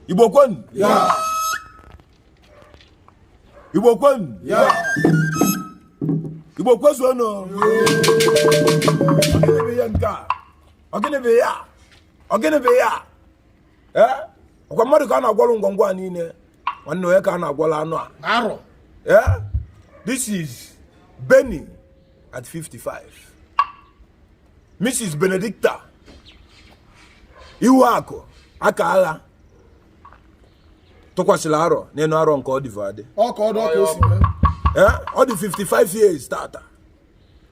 Igbo kwenu? Yeah. Igbo kwenu? Yeah. Igbo kwezuo no. Ogene be ya nka. Ogene be ya. Ogene be ya. Kwa mmadụ ka na-agwọrọ ngwongwo a niile. Nwanne onye ka na-agwọrọ anụ a. Aro. This is Benny at 55. Mrs. Benedicta Ihuako aka agha tụkwasịrị arọ n'enu arọ nke ọ dị vade. Ọ dị 55 years tata.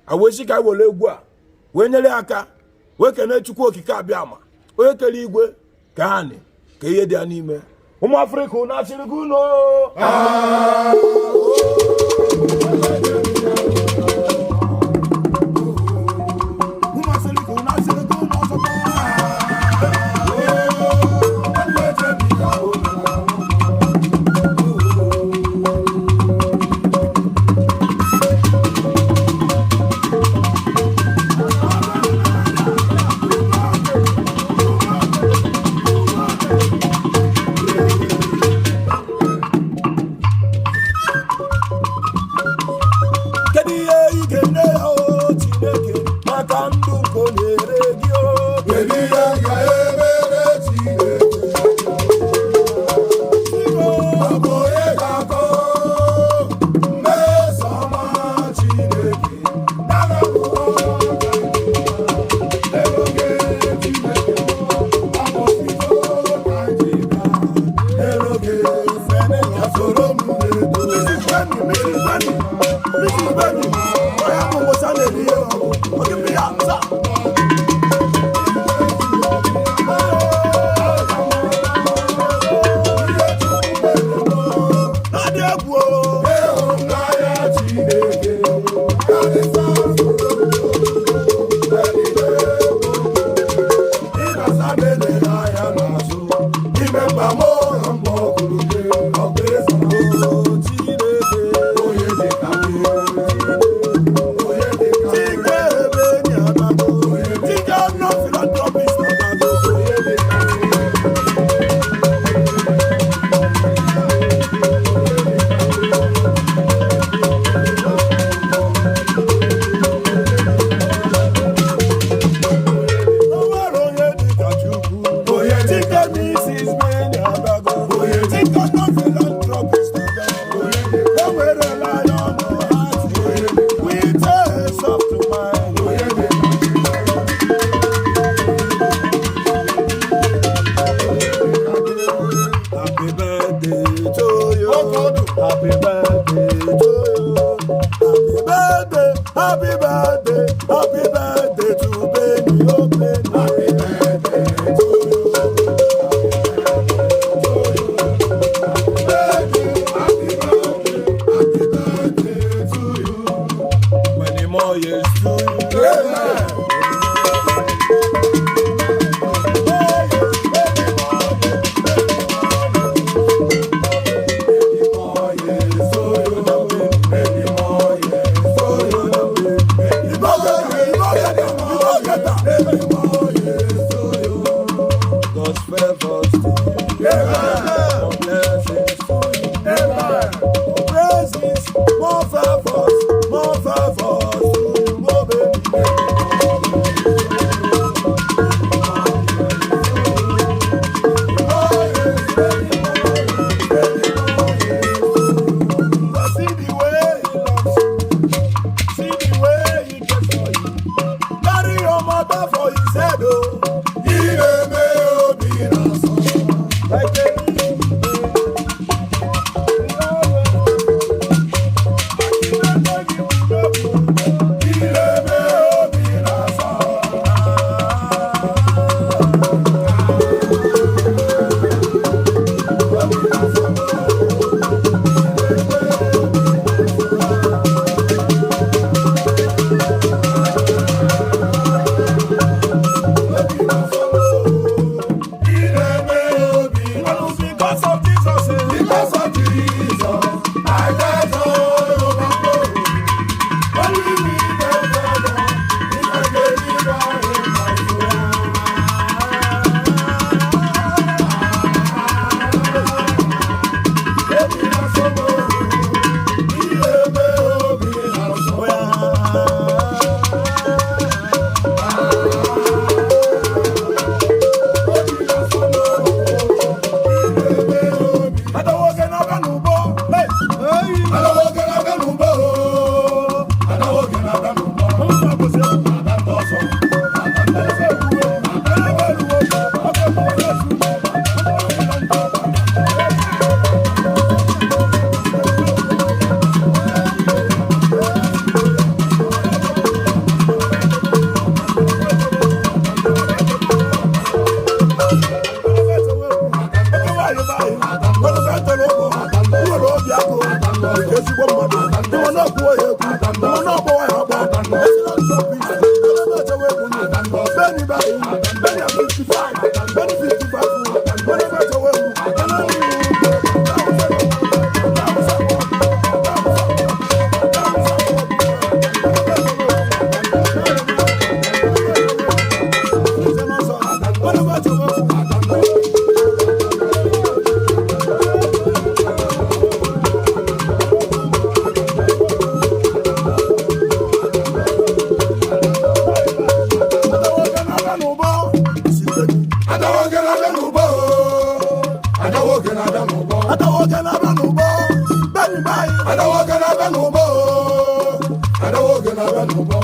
Aweshi ka wole egwu a wee nyere aka wee kene Chukwu okike abịama onye kere igwe ka ha ni ka ihe dị ya n'ime. Ụmụ Afrịka unu asịrị gị unu.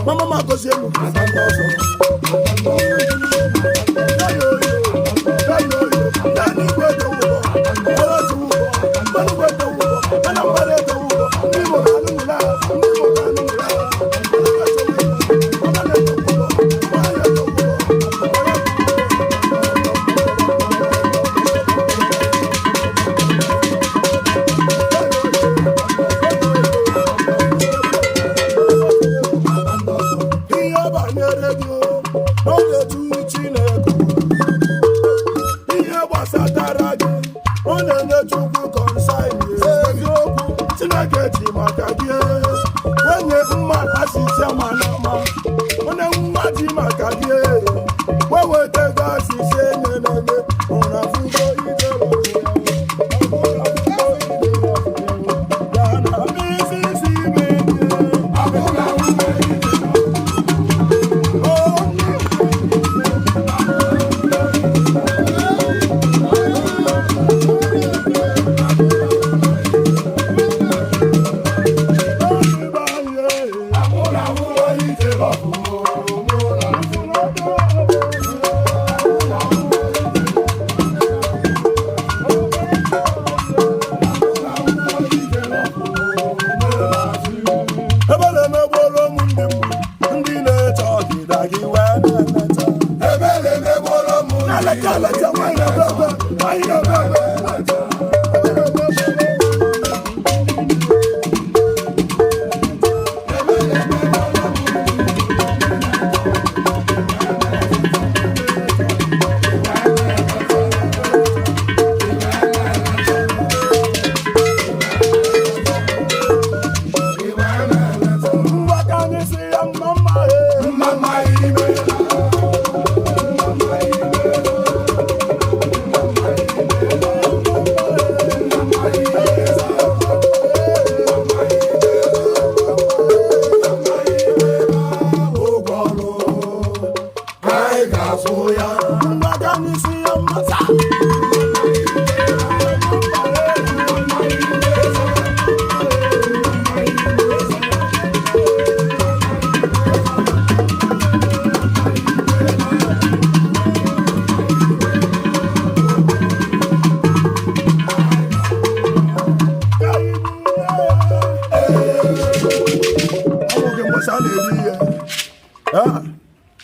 Mama magozie mu.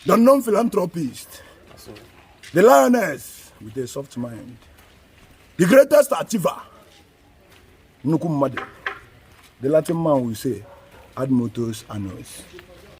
The non-philanthropist, the lioness with a soft mind, the greatest achiever, Nukum Madi. The Latin man will say, ad motus annos.